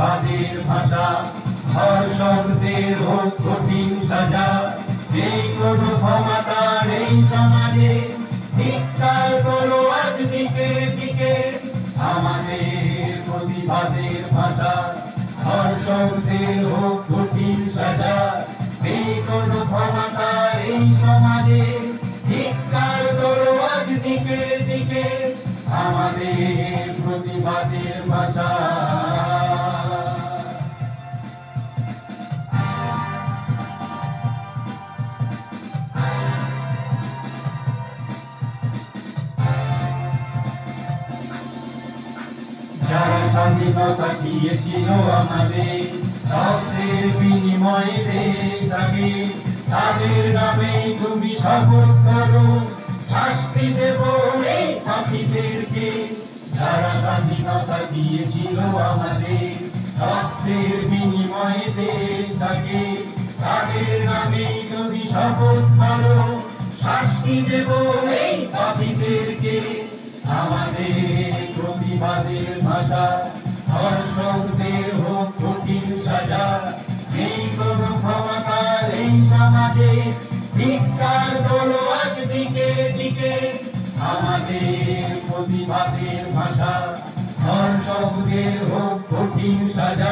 প্রতিবাদের ভাষা, ধর্ষকদের হোক কঠিন সাজা। এই কোনো ক্ষমতা নেই সমাজে, ধিক্কার করো আজ দিকে দিকে। আমাদের প্রতিবাদের ভাষা, ধর্ষকদের হোক কঠিন সাজা। এই কোনো ক্ষমতা এই সমাজে, ধিক্কার করো আজ দিকে দিকে। আমাদের প্রতিবাদের ভাষা। যারা স্বাধীনতা দিয়েছিল আমাদের, রক্তের বিনিময়ে দেশ আগে, তাদের নামে তুমি শপথ করো, শাস্তি দেব এই পাপীদেরকে। যারা স্বাধীনতা দিয়েছিল আমাদের, রক্তের বিনিময়ে দেশ আগে, তাদের নামে তুমি শপথ করো, শাস্তি দেব এই পাপীদেরকে। আমাদের প্রতিবাদের ভাষা, ধর্ষকদের হোক কঠিন সাজা। এই কোনো ক্ষমতার এই সমাজে, ধিক্কার করো আজ দিকে দিকে। আমাদের প্রতিবাদের ভাষা, ধর্ষকদের হোক কঠিন সাজা।